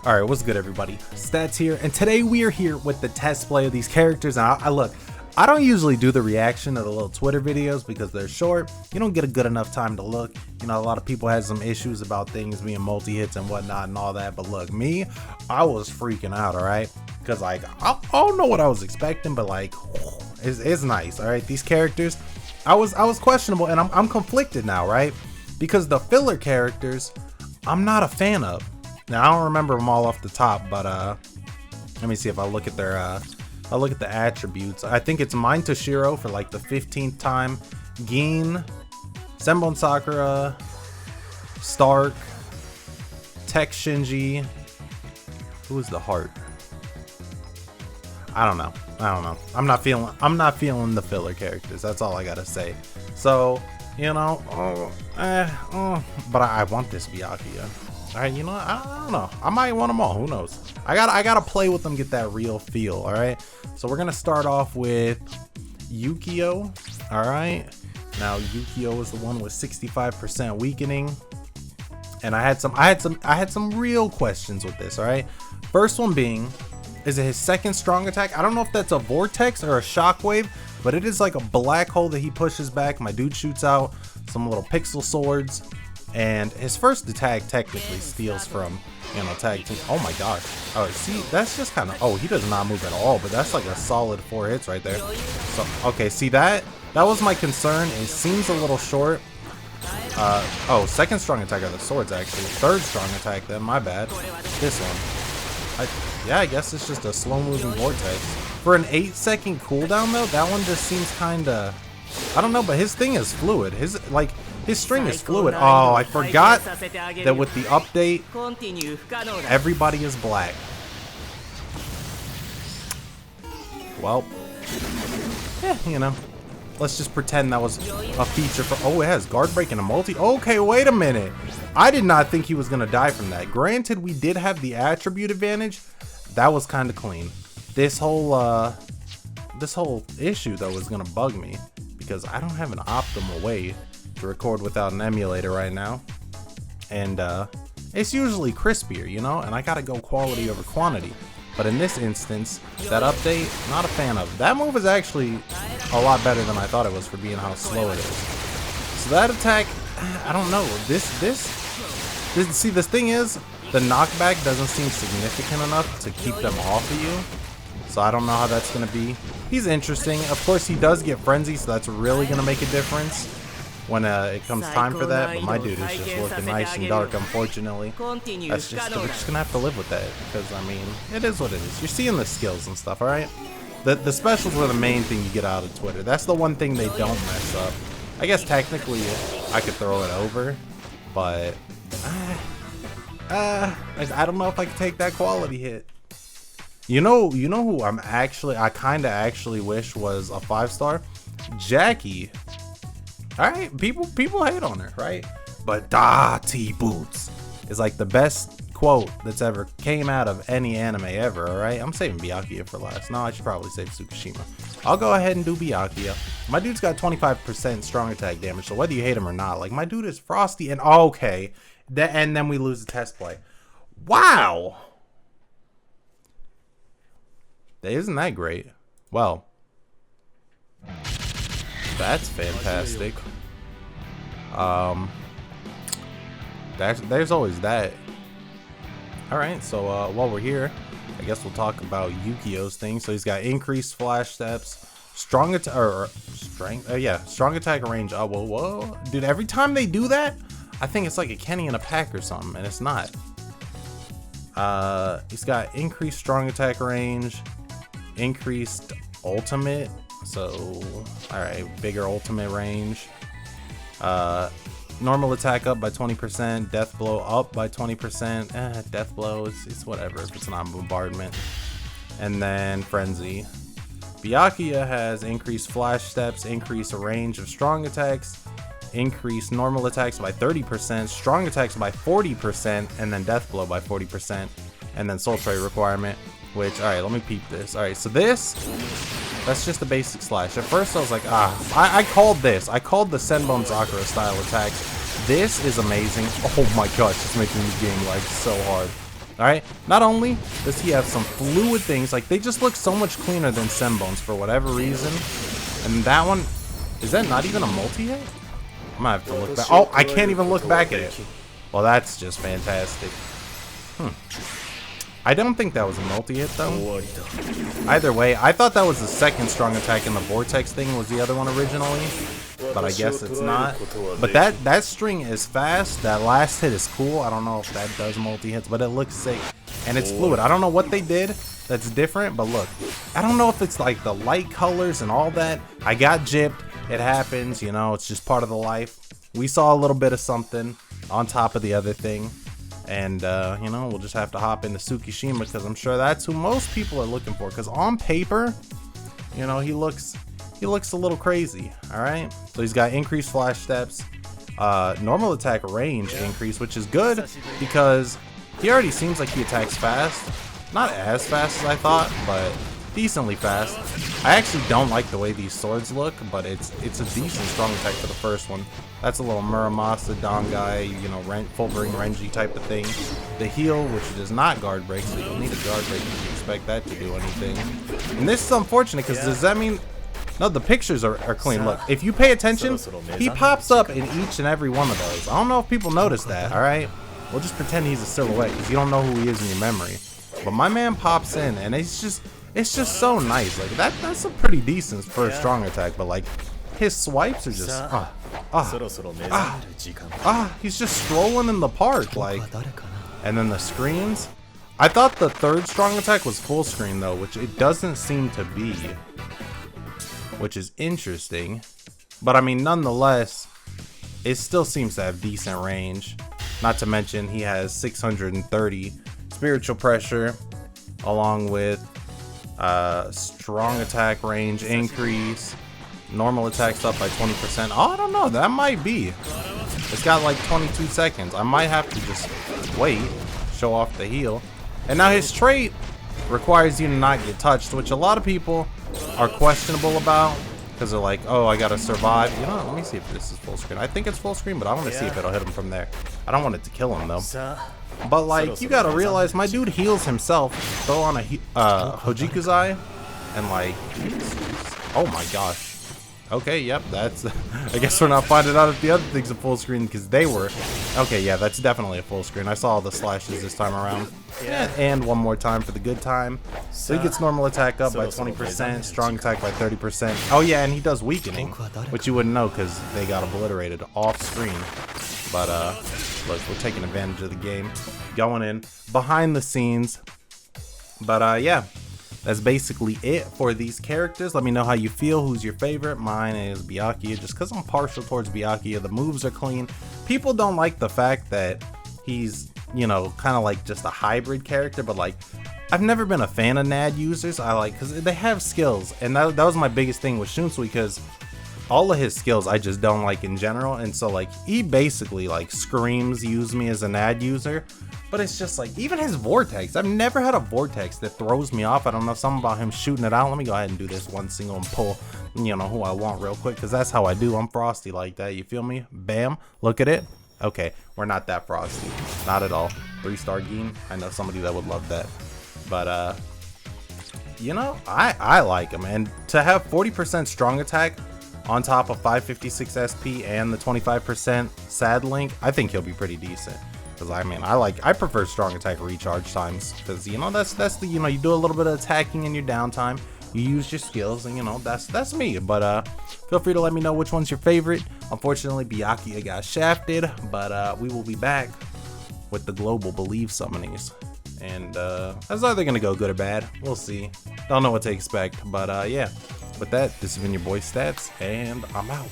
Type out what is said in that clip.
Alright, what's good everybody? Stats here, and today we are here with the test play of these characters. And I look, I don't usually do the reaction of the little Twitter videos because they're short. You don't get a good enough time to look. You know, a lot of people had some issues about things being multi-hits and whatnot and all that. But look, me, I was freaking out, alright? Because like, I don't know what I was expecting, but like, it's nice, alright? These characters, I was questionable, and I'm conflicted now, right? Because the filler characters, I'm not a fan of. Now, I don't remember them all off the top, but let me see if I look at their I'll look at the attributes. I think it's mine Toshiro for like the 15th time, Gin, Senbonzakura, Stark, Tech Shinji. Who is the heart? I don't know. I'm not feeling the filler characters. That's all I gotta say. So, you know, but I want this Byakuya. Alright, you know what? I don't know. I might want them all. Who knows? I gotta play with them, get that real feel. Alright. So we're gonna start off with Yukio. Alright. Now Yukio is the one with 65% weakening. And I had some real questions with this, alright? First one being, is it his second strong attack? I don't know if that's a vortex or a shockwave, but it is like a black hole that he pushes back. My dude shoots out some little pixel swords. And his first attack technically steals from, you know, tag team. Oh my gosh. Oh, see, that's just kind of, oh, he does not move at all, but that's like a solid 4 hits right there. So, okay, see that was my concern. It seems a little short. Oh, second strong attack are the swords actually. Third strong attack then, my bad. This one. Yeah, I guess it's just a slow moving vortex. For an 8-second cooldown though, that one just seems kind of, I don't know, but his thing is fluid. His string is fluid. Oh, I forgot that with the update, everybody is black. Well, yeah, you know, let's just pretend that was a feature for, oh, it has guard break and a multi. Okay, wait a minute. I did not think he was going to die from that. Granted, we did have the attribute advantage. That was kind of clean. This whole issue, though, is going to bug me because I don't have an optimal way to record without an emulator right now, and it's usually crispier, you know, and I gotta go quality over quantity. But in this instance, that update, not a fan of. That move is actually a lot better than I thought it was for being how slow it is. So that attack, I don't know. This see, the thing is, the knockback doesn't seem significant enough to keep them off of you. So I don't know how that's gonna be. He's interesting. Of course, he does get frenzy, so that's really gonna make a difference when it comes time for that, but my dude is just looking nice and dark, unfortunately. That's just, we're just gonna have to live with that, because I mean, it is what it is. You're seeing the skills and stuff, alright? The specials are the main thing you get out of Twitter. That's the one thing they don't mess up. I guess technically I could throw it over, but I don't know if I could take that quality hit. You know who I kinda actually wish was a 5-star? Jackie. Alright, people hate on her, right? But T boots is like the best quote that's ever came out of any anime ever, alright? I'm saving Byakuya for last. No, I should probably save Tsukishima. I'll go ahead and do Byakuya. My dude's got 25% strong attack damage, so whether you hate him or not, like my dude is frosty and okay. And then we lose the test play. Wow! Isn't that great? Well, that's fantastic. There's always that. Alright, so while we're here, I guess we'll talk about Yukio's thing. So he's got increased flash steps, strong attack, or strength, strong attack range. Oh, whoa. Dude, every time they do that, I think it's like a Kenny in a pack or something, and it's not. He's got increased strong attack range, increased ultimate. So, alright, bigger ultimate range. Normal attack up by 20%, death blow up by 20%. Death blow, it's whatever if it's not bombardment. And then frenzy. Byakuya has increased flash steps, increased range of strong attacks, increased normal attacks by 30%, strong attacks by 40%, and then death blow by 40%, and then soul tray requirement. Which, alright, let me peep this. Alright, so that's just the basic slash. At first I was like, I called this. I called the Senbonzakura style attacks. This is amazing. Oh my gosh, it's making the game like so hard. Alright, not only does he have some fluid things, like they just look so much cleaner than Senbon's for whatever reason. And that one, is that not even a multi-hit? I'm gonna have to look back. Oh, I can't even look back at it. Well, that's just fantastic. I don't think that was a multi-hit though. Either way, I thought that was the second strong attack and the vortex thing was the other one originally. But I guess it's not. But that string is fast. That last hit is cool. I don't know if that does multi-hits, but it looks sick. And it's fluid. I don't know what they did that's different, but look. I don't know if it's like the light colors and all that. I got gypped. It happens, you know, it's just part of the life. We saw a little bit of something on top of the other thing. And, you know, we'll just have to hop into Tsukishima because I'm sure that's who most people are looking for. Because on paper, you know, he looks a little crazy. All right. So he's got increased flash steps, normal attack range increase, which is good because he already seems like he attacks fast. Not as fast as I thought, but decently fast. I actually don't like the way these swords look, but it's a decent strong attack for the first one. That's a little Muramasa, Dangai, you know, full bring Renji type of thing. The heal, which does not guard break, so you'll need a guard break if you expect that to do anything. And this is unfortunate because does that mean... No, the pictures are clean. Look, if you pay attention, he pops up in each and every one of those. I don't know if people notice that, alright? We'll just pretend he's a silhouette because you don't know who he is in your memory. But my man pops in and it's just so nice. Like that's a pretty decent first strong attack, but like his swipes are just he's just strolling in the park, like. And then the screens, I thought the third strong attack was full screen though, which it doesn't seem to be, which is interesting. But I mean, nonetheless, it still seems to have decent range. Not to mention he has 630 spiritual pressure along with strong attack range increase, normal attacks up by 20%. Oh, I don't know, that might be. It's got like 22 seconds. I might have to just wait, show off the heal. And now his trait requires you to not get touched, which a lot of people are questionable about because they're like, oh, I gotta survive. You know, let me see if this is full screen. I think it's full screen, but I want to see if it'll hit him from there. I don't want it to kill him though. But like, you gotta realize my dude heals himself. Throw on a Hojikuzai, and like, oh my gosh. Okay, yep, that's. I guess we're not finding out if the other thing's a full screen because they were. Okay, yeah, that's definitely a full screen. I saw all the slashes this time around. And one more time for the good time. So he gets normal attack up by 20%, strong attack by 30%. Oh yeah, and he does weakening, which you wouldn't know because they got obliterated off screen. But look, we're taking advantage of the game, going in behind the scenes. But yeah. That's basically it for these characters. Let me know how you feel. Who's your favorite? Mine is Byakuya, just because I'm partial towards Byakuya. The moves are clean. People don't like the fact that he's, you know, kind of like just a hybrid character, but like, I've never been a fan of NAD users. I like, because they have skills, and that was my biggest thing with Shunsui, because all of his skills I just don't like in general, and so like, he basically like screams use me as a NAD user. But it's just like, even his vortex, I've never had a vortex that throws me off. I don't know, something about him shooting it out. Let me go ahead and do this one single and pull, you know, who I want real quick, because that's how I do. I'm frosty like that, you feel me? Bam, look at it. Okay, we're not that frosty, not at all. 3-star Gin, I know somebody that would love that. But you know, I like him, and to have 40% strong attack on top of 556 SP and the 25% sad link, I think he'll be pretty decent. Because I mean, I prefer strong attack recharge times, because you know that's the, you know, you do a little bit of attacking in your downtime, you use your skills, and you know that's me. But feel free to let me know which one's your favorite. Unfortunately, Byakuya got shafted, but we will be back with the global believe summonings, and that's either gonna go good or bad. We'll see. Don't know what to expect, but yeah. With that, this has been your boy Stats, and I'm out.